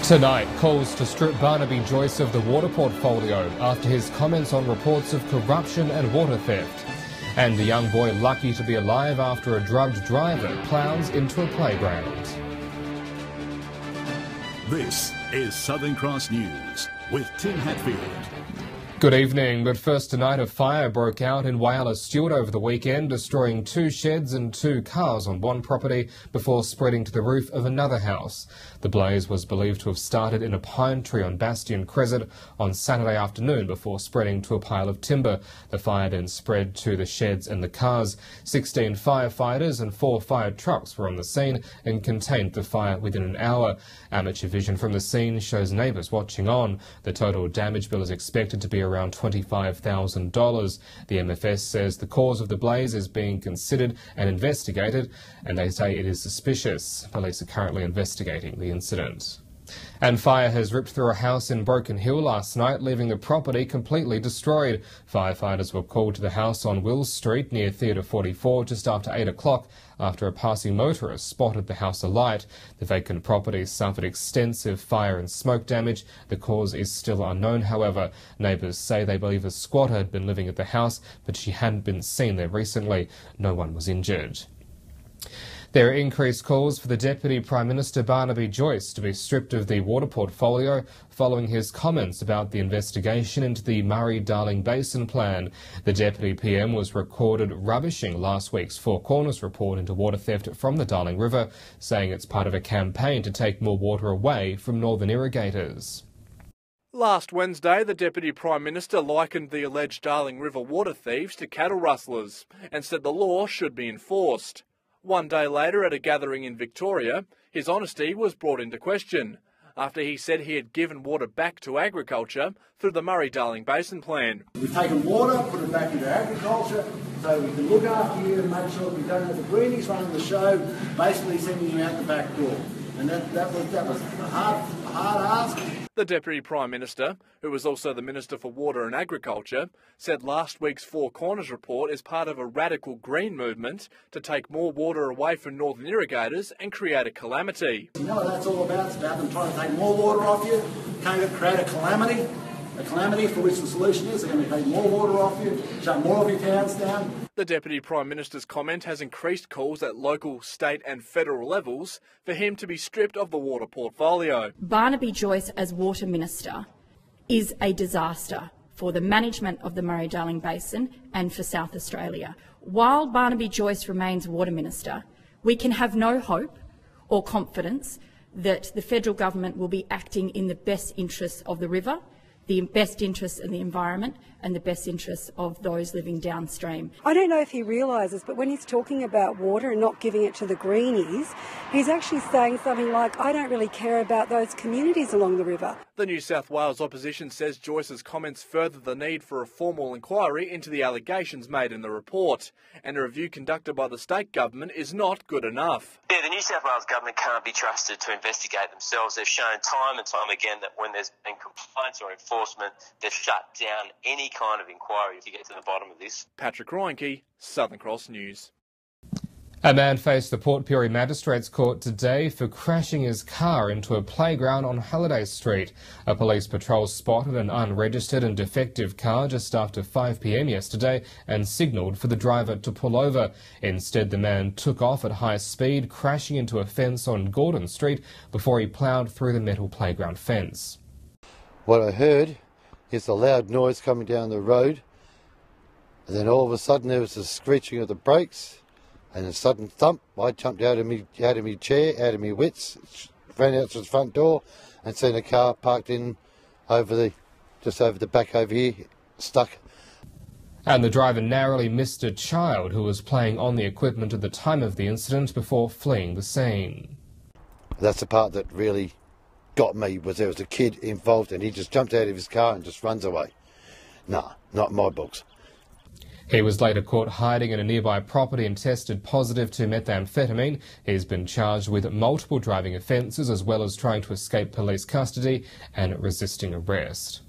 Tonight, calls to strip Barnaby Joyce of the water portfolio after his comments on reports of corruption and water theft. And a young boy lucky to be alive after a drugged driver ploughs into a playground. This is Southern Cross News with Tim Hatfield. Good evening, but first tonight a fire broke out in Whyalla Stewart over the weekend, destroying 2 sheds and 2 cars on one property before spreading to the roof of another house. The blaze was believed to have started in a pine tree on Bastion Crescent on Saturday afternoon before spreading to a pile of timber. The fire then spread to the sheds and the cars. 16 firefighters and 4 fire trucks were on the scene and contained the fire within an hour. Amateur vision from the scene shows neighbours watching on. The total damage bill is expected to be around $25,000. The MFS says the cause of the blaze is being considered and investigated, and they say it is suspicious. Police are currently investigating the incident. And fire has ripped through a house in Broken Hill last night, leaving the property completely destroyed. Firefighters were called to the house on Wills Street near Theatre 44 just after 8 o'clock after a passing motorist spotted the house alight. The vacant property suffered extensive fire and smoke damage. The cause is still unknown, however. Neighbours say they believe a squatter had been living at the house, but she hadn't been seen there recently. No one was injured. There are increased calls for the Deputy Prime Minister Barnaby Joyce to be stripped of the water portfolio following his comments about the investigation into the Murray-Darling Basin Plan. The Deputy PM was recorded rubbishing last week's Four Corners report into water theft from the Darling River, saying it's part of a campaign to take more water away from northern irrigators. Last Wednesday, the Deputy Prime Minister likened the alleged Darling River water thieves to cattle rustlers and said the law should be enforced. One day later, at a gathering in Victoria, his honesty was brought into question after he said he had given water back to agriculture through the Murray-Darling Basin Plan. We've taken water, put it back into agriculture, so we can look after you and make sure we don't have the greenies running the show, basically sending you out the back door. And that was a hard ask. The Deputy Prime Minister, who was also the Minister for Water and Agriculture, said last week's Four Corners report is part of a radical green movement to take more water away from northern irrigators and create a calamity. You know what that's all about? It's about them trying to take more water off you, create a calamity for which the solution is they're going to take more water off you, shut more of your towns down. The Deputy Prime Minister's comment has increased calls at local, state and federal levels for him to be stripped of the water portfolio. Barnaby Joyce as Water Minister is a disaster for the management of the Murray-Darling Basin and for South Australia. While Barnaby Joyce remains Water Minister, we can have no hope or confidence that the federal government will be acting in the best interests of the river, the best interests of the environment and the best interests of those living downstream. I don't know if he realises, but when he's talking about water and not giving it to the greenies, he's actually saying something like, I don't really care about those communities along the river. The New South Wales opposition says Joyce's comments further the need for a formal inquiry into the allegations made in the report, and a review conducted by the state government is not good enough. Yeah, the New South Wales government can't be trusted to investigate themselves. They've shown time and time again that when there's been compliance or enforcement, they've shut down any kind of inquiry to get to the bottom of this. Patrick Reinke, Southern Cross News. A man faced the Port Pirie Magistrates Court today for crashing his car into a playground on Halliday Street. A police patrol spotted an unregistered and defective car just after 5 p.m. yesterday and signalled for the driver to pull over. Instead, the man took off at high speed, crashing into a fence on Gordon Street before he ploughed through the metal playground fence. What I heard is a loud noise coming down the road, and then all of a sudden there was a screeching of the brakes and a sudden thump. I jumped out of me chair, out of me wits, ran out to the front door and seen a car parked in just over the back over here, stuck. And the driver narrowly missed a child who was playing on the equipment at the time of the incident before fleeing the scene. That's the part that really got me, was there was a kid involved and he just jumped out of his car and just runs away. Nah, not in my books. He was later caught hiding in a nearby property and tested positive to methamphetamine. He's been charged with multiple driving offences as well as trying to escape police custody and resisting arrest.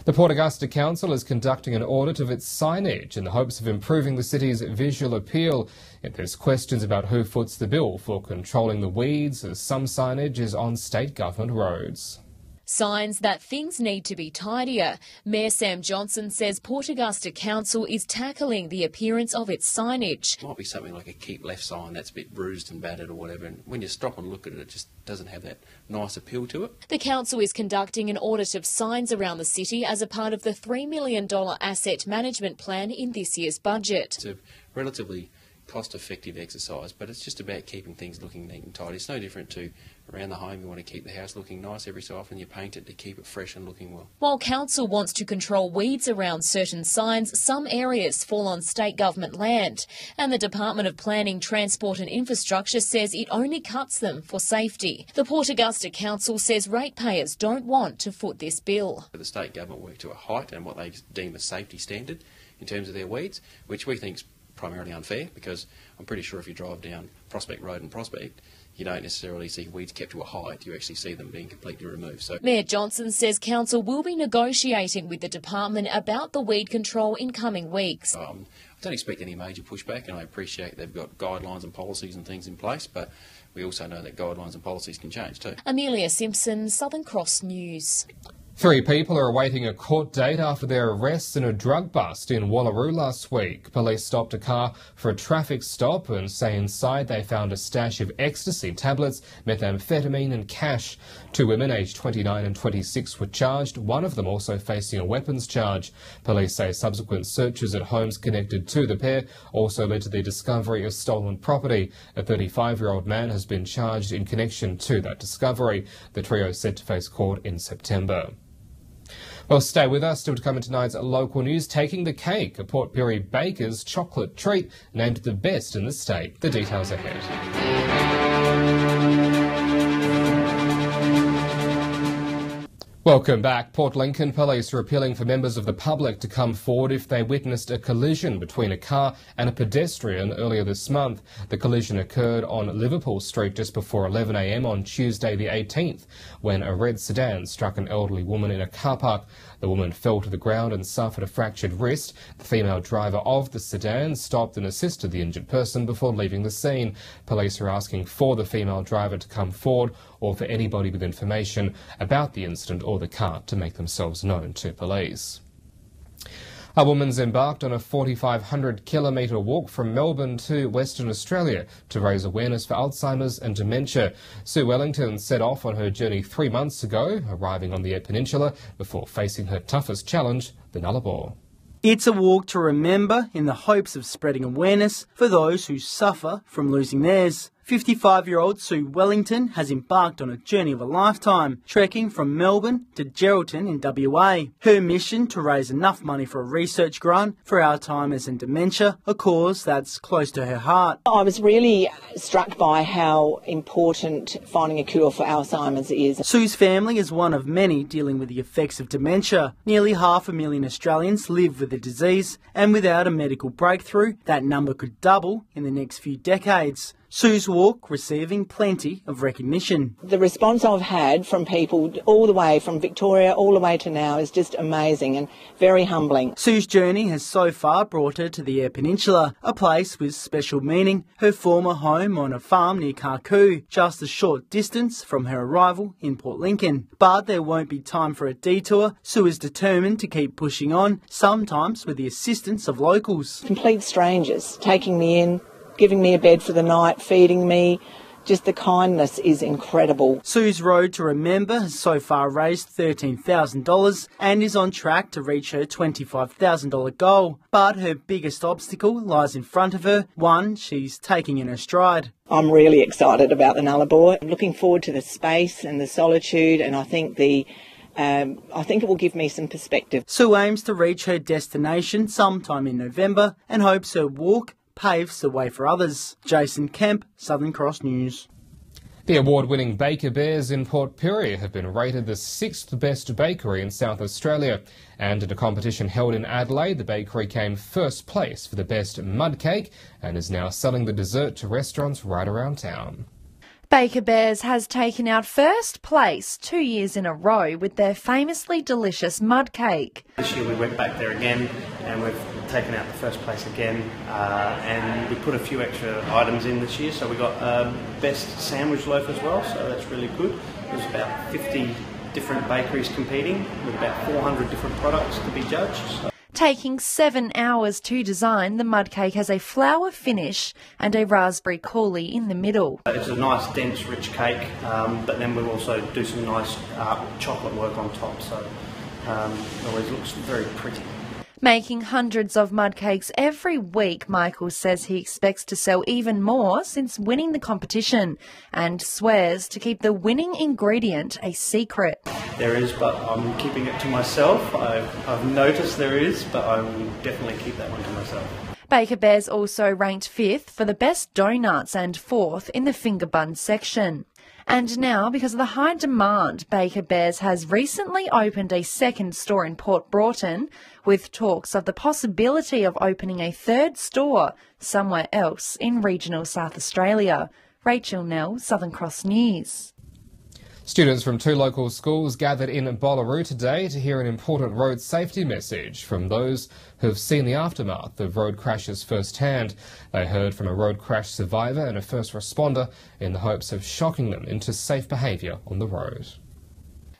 The Port Augusta Council is conducting an audit of its signage in the hopes of improving the city's visual appeal. Yet there's questions about who foots the bill for controlling the weeds, as some signage is on state government roads. Signs that things need to be tidier. Mayor Sam Johnson says Port Augusta Council is tackling the appearance of its signage. It might be something like a keep left sign that's a bit bruised and battered or whatever, and when you stop and look at it, it just doesn't have that nice appeal to it. The council is conducting an audit of signs around the city as a part of the $3 million asset management plan in this year's budget. It's a relatively cost-effective exercise, but it's just about keeping things looking neat and tidy. It's no different to around the home. You want to keep the house looking nice. Every so often you paint it to keep it fresh and looking well. While council wants to control weeds around certain signs, some areas fall on state government land, and the Department of Planning, Transport and Infrastructure says it only cuts them for safety. The Port Augusta Council says ratepayers don't want to foot this bill. The state government work to a height and what they deem a safety standard in terms of their weeds, which we think is primarily unfair, because I'm pretty sure if you drive down Prospect Road in Prospect, you don't necessarily see weeds kept to a height, you actually see them being completely removed. So Mayor Johnson says council will be negotiating with the department about the weed control in coming weeks. I don't expect any major pushback, and I appreciate they've got guidelines and policies and things in place, but we also know that guidelines and policies can change too. Amelia Simpson, Southern Cross News. 3 people are awaiting a court date after their arrests in a drug bust in Wallaroo last week. Police stopped a car for a traffic stop and say inside they found a stash of ecstasy tablets, methamphetamine and cash. 2 women aged 29 and 26 were charged, one of them also facing a weapons charge. Police say subsequent searches at homes connected to the pair also led to the discovery of stolen property. A 35-year-old man has been charged in connection to that discovery. The trio is set to face court in September. Well, stay with us. Still to come in tonight's local news, taking the cake, a Port Pirie baker's chocolate treat named the best in the state. The details ahead. Welcome back. Port Lincoln police are appealing for members of the public to come forward if they witnessed a collision between a car and a pedestrian earlier this month. The collision occurred on Liverpool Street just before 11 a.m. on Tuesday the 18th, when a red sedan struck an elderly woman in a car park. The woman fell to the ground and suffered a fractured wrist. The female driver of the sedan stopped and assisted the injured person before leaving the scene. Police are asking for the female driver to come forward, or for anybody with information about the incident or the car to make themselves known to police. A woman's embarked on a 4,500-kilometre walk from Melbourne to Western Australia to raise awareness for Alzheimer's and dementia. Sue Wellington set off on her journey 3 months ago, arriving on the Eyre Peninsula before facing her toughest challenge, the Nullarbor. It's a walk to remember in the hopes of spreading awareness for those who suffer from losing theirs. 55-year-old Sue Wellington has embarked on a journey of a lifetime, trekking from Melbourne to Geraldton in WA. Her mission to raise enough money for a research grant for Alzheimer's and dementia, a cause that's close to her heart. I was really struck by how important finding a cure for Alzheimer's is. Sue's family is one of many dealing with the effects of dementia. Nearly 500,000 Australians live with the disease, and without a medical breakthrough, that number could double in the next few decades. Sue's walk receiving plenty of recognition. The response I've had from people all the way from Victoria all the way to now is just amazing and very humbling. Sue's journey has so far brought her to the Eyre Peninsula, a place with special meaning, her former home on a farm near Carcoo, just a short distance from her arrival in Port Lincoln. But there won't be time for a detour. Sue is determined to keep pushing on, sometimes with the assistance of locals. Complete strangers taking me in, giving me a bed for the night, feeding me. Just the kindness is incredible. Sue's Road to Remember has so far raised $13,000 and is on track to reach her $25,000 goal. But her biggest obstacle lies in front of her, one she's taking in her stride. I'm really excited about the Nullarbor. I'm looking forward to the space and the solitude, and I think it will give me some perspective. Sue aims to reach her destination sometime in November and hopes her walk paves the way for others. Jason Kemp, Southern Cross News. The award-winning Baker Bears in Port Pirie have been rated the 6th best bakery in South Australia. And in a competition held in Adelaide, the bakery came first place for the best mud cake and is now selling the dessert to restaurants right around town. Baker Bears has taken out first place 2 years in a row with their famously delicious mud cake. This year we went back there again and we've taken out the first place again, and we put a few extra items in this year, so we got best sandwich loaf as well, so that's really good. There's about 50 different bakeries competing with about 400 different products to be judged. So. Taking 7 hours to design, the mud cake has a flour finish and a raspberry coulis in the middle. It's a nice, dense, rich cake, but then we'll also do some nice chocolate work on top, so it always looks very pretty. Making hundreds of mud cakes every week, Michael says he expects to sell even more since winning the competition, and swears to keep the winning ingredient a secret. There is, but I'm keeping it to myself. I've noticed there is, but I will definitely keep that one to myself. Baker Bears also ranked 5th for the best donuts and 4th in the finger bun section. And now, because of the high demand, Baker Bears has recently opened a second store in Port Broughton, with talks of the possibility of opening a third store somewhere else in regional South Australia. Rachel Nell, Southern Cross News. Students from 2 local schools gathered in Boolaroo today to hear an important road safety message from those who have seen the aftermath of road crashes firsthand. They heard from a road crash survivor and a first responder in the hopes of shocking them into safe behaviour on the road.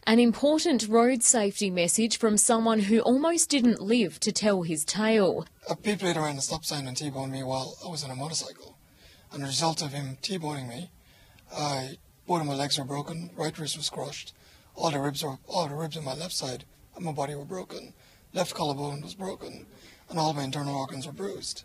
An important road safety message from someone who almost didn't live to tell his tale. A pit played around the stop sign and T-boned me while I was on a motorcycle. And as a result of him T-boning me, both of my legs were broken, right wrist was crushed, all the ribs on my left side of my body were broken, left collarbone was broken, and all my internal organs were bruised.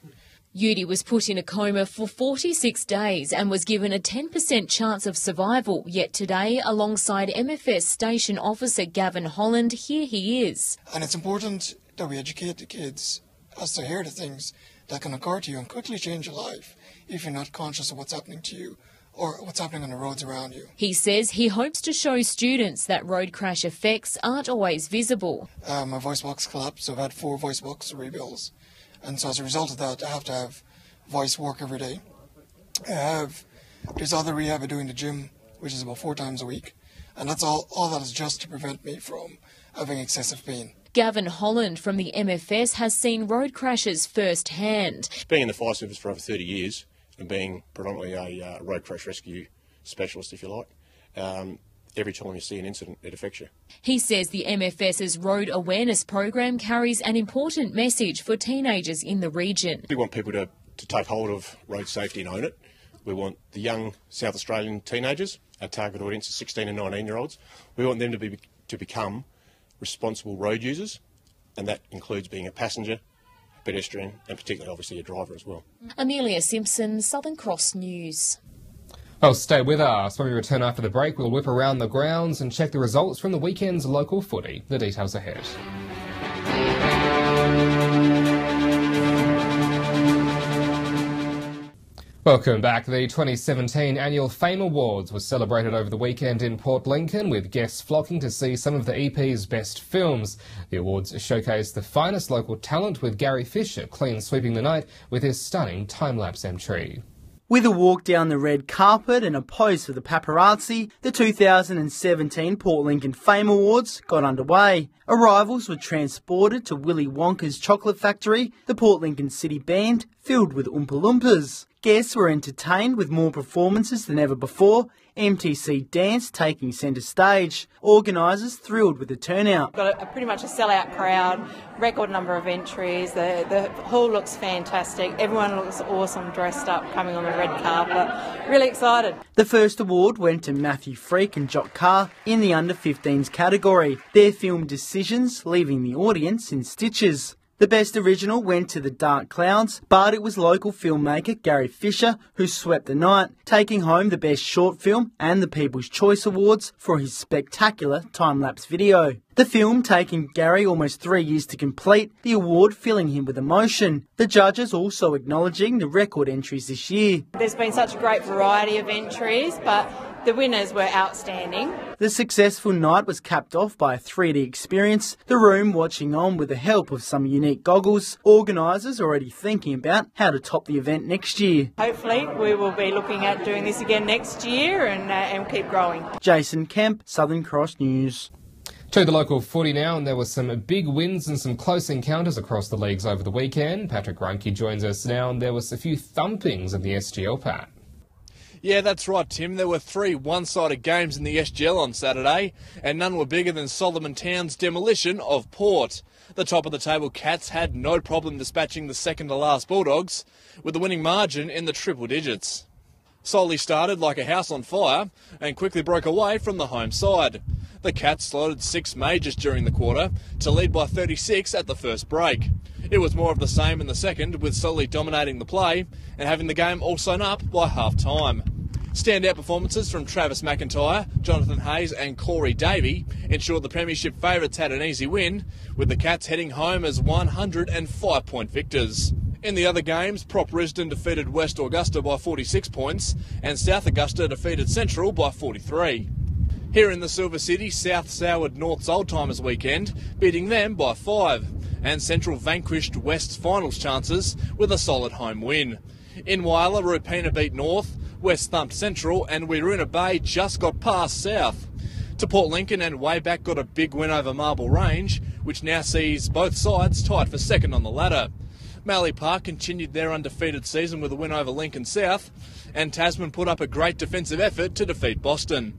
Yudi was put in a coma for 46 days and was given a 10% chance of survival, yet today, alongside MFS station officer Gavin Holland, here he is. And it's important that we educate the kids as to hear the things that can occur to you and quickly change your life if you're not conscious of what's happening to you or what's happening on the roads around you. He says he hopes to show students that road crash effects aren't always visible. My voice box collapsed, so I've had 4 voice box rebuilds. And so as a result of that, I have to have voice work every day. There's other rehab I do in the gym, which is about 4 times a week. And that's all that is just to prevent me from having excessive pain. Gavin Holland from the MFS has seen road crashes firsthand. Being in the fire service for over 30 years, and being predominantly a road crash rescue specialist, if you like, every time you see an incident, it affects you. He says the MFS's road awareness program carries an important message for teenagers in the region. We want people to take hold of road safety and own it. We want the young South Australian teenagers, our target audience is 16 and 19-year-olds, we want them to become responsible road users, and that includes being a passenger, pedestrian, and particularly obviously a driver as well. Amelia Simpson, Southern Cross News. Well, stay with us. When we return after the break, we'll whip around the grounds and check the results from the weekend's local footy. The details ahead. Welcome back. The 2017 Annual Fame Awards was celebrated over the weekend in Port Lincoln, with guests flocking to see some of the EP's best films. The awards showcased the finest local talent, with Gary Fisher clean sweeping the night with his stunning time-lapse entry. With a walk down the red carpet and a pose for the paparazzi, the 2017 Port Lincoln Fame Awards got underway. Arrivals were transported to Willy Wonka's Chocolate Factory, the Port Lincoln City Band, filled with Oompa Loompas. Guests were entertained with more performances than ever before, MTC Dance taking centre stage. Organisers thrilled with the turnout. Got pretty much a sellout crowd, record number of entries, the hall looks fantastic, everyone looks awesome dressed up coming on the red carpet, really excited. The first award went to Matthew Freak and Jock Carr in the under-15s category, their film decisions leaving the audience in stitches. The best original went to The Dark Clouds, but it was local filmmaker Gary Fisher who swept the night, taking home the best short film and the People's Choice Awards for his spectacular time-lapse video. The film taking Gary almost 3 years to complete, the award filling him with emotion. The judges also acknowledging the record entries this year. There's been such a great variety of entries, but The winners were outstanding. The successful night was capped off by a 3D experience, the room watching on with the help of some unique goggles, organisers already thinking about how to top the event next year. Hopefully we will be looking at doing this again next year and keep growing. Jason Kemp, Southern Cross News. To the local footy now, and there were some big wins and some close encounters across the leagues over the weekend. Patrick Runke joins us now, and there was a few thumpings in the SGL, Pat. Yeah, that's right, Tim. There were 3 one-sided games in the SGL on Saturday, and none were bigger than Solomon Town's demolition of Port. The top-of-the-table Cats had no problem dispatching the second-to-last Bulldogs, with the winning margin in the triple digits. Solly started like a house on fire and quickly broke away from the home side. The Cats slotted 6 majors during the quarter to lead by 36 at the first break. It was more of the same in the second, with Solly dominating the play and having the game all sewn up by half-time. Standout performances from Travis McIntyre, Jonathan Hayes and Corey Davey ensured the premiership favourites had an easy win, with the Cats heading home as 105-point victors. In the other games, Prop Risdon defeated West Augusta by 46 points and South Augusta defeated Central by 43. Here in the Silver City, South soured North's Oldtimers weekend, beating them by 5, and Central vanquished West's finals chances with a solid home win. In Whyalla, Rupina beat North, West thumped Central, and Wiruna Bay just got past South. To Port Lincoln and Wayback got a big win over Marble Range, which now sees both sides tied for second on the ladder. Mallee Park continued their undefeated season with a win over Lincoln South, and Tasman put up a great defensive effort to defeat Boston.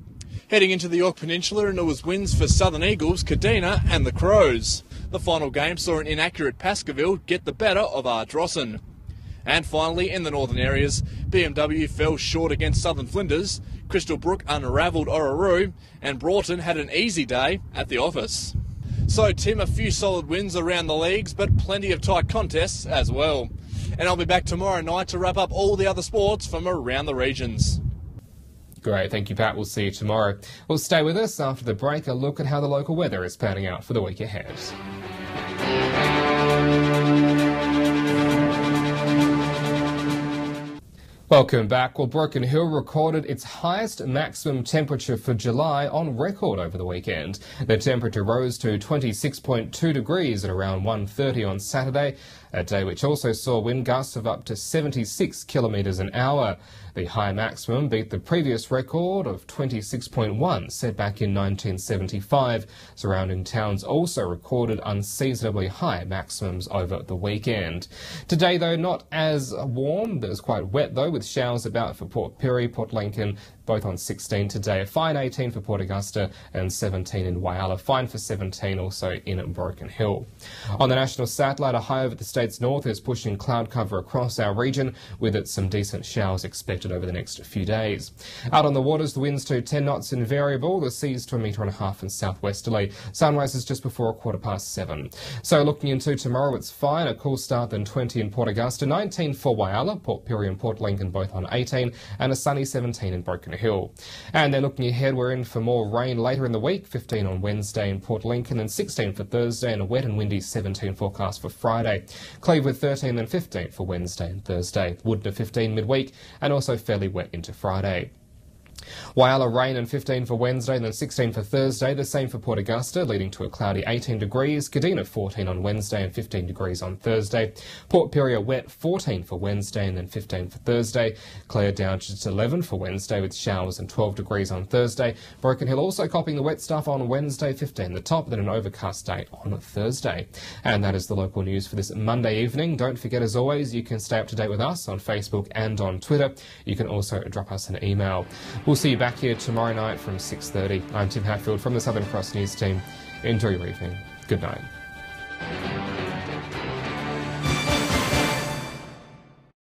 Heading into the York Peninsula, and it was wins for Southern Eagles, Kadina and the Crows. The final game saw an inaccurate Baskerville get the better of Ardrossan. And finally, in the northern areas, BMW fell short against Southern Flinders, Crystal Brook unravelled Orroroo, and Broughton had an easy day at the office. So, Tim, a few solid wins around the leagues, but plenty of tight contests as well. And I'll be back tomorrow night to wrap up all the other sports from around the regions. Great, thank you, Pat. We'll see you tomorrow. We'll stay with us after the break, a look at how the local weather is panning out for the week ahead. Welcome back. Well, Broken Hill recorded its highest maximum temperature for July on record over the weekend. The temperature rose to 26.2 degrees at around 1:30 on Saturday, a day which also saw wind gusts of up to 76 kilometres an hour. The high maximum beat the previous record of 26.1 set back in 1975. Surrounding towns also recorded unseasonably high maximums over the weekend. Today, though, not as warm. It was quite wet, though, with showers about for Port Pirie, Port Lincoln, both on 16 today. A fine 18 for Port Augusta and 17 in Whyalla. Fine for 17 also in Broken Hill. On the national satellite, a high over the state's north is pushing cloud cover across our region, with some decent showers expected over the next few days. Out on the waters, the winds to 10 knots in variable, the seas to 1.5 metres in southwesterly. Sunrise is just before 7:15. So looking into tomorrow, it's fine, a cool start, then 20 in Port Augusta, 19 for Whyalla, Port Pirie and Port Lincoln both on 18, and a sunny 17 in Broken Hill. And then looking ahead, we're in for more rain later in the week, 15 on Wednesday in Port Lincoln and 16 for Thursday, and a wet and windy 17 forecast for Friday. Cleveland 13 and 15 for Wednesday and Thursday. Woodner 15 midweek, and also fairly wet into Friday. Whyalla rain and 15 for Wednesday and then 16 for Thursday, the same for Port Augusta, leading to a cloudy 18 degrees, Kadina 14 on Wednesday and 15 degrees on Thursday, Port Pirie wet 14 for Wednesday and then 15 for Thursday, Clare down to just 11 for Wednesday with showers and 12 degrees on Thursday, Broken Hill also copying the wet stuff on Wednesday, 15 the top, then an overcast day on Thursday. And that is the local news for this Monday evening. Don't forget, as always, you can stay up to date with us on Facebook and on Twitter. You can also drop us an email. We'll see you back here tomorrow night from 6:30. I'm Tim Hatfield from the Southern Cross News team. Enjoy your evening. Good night.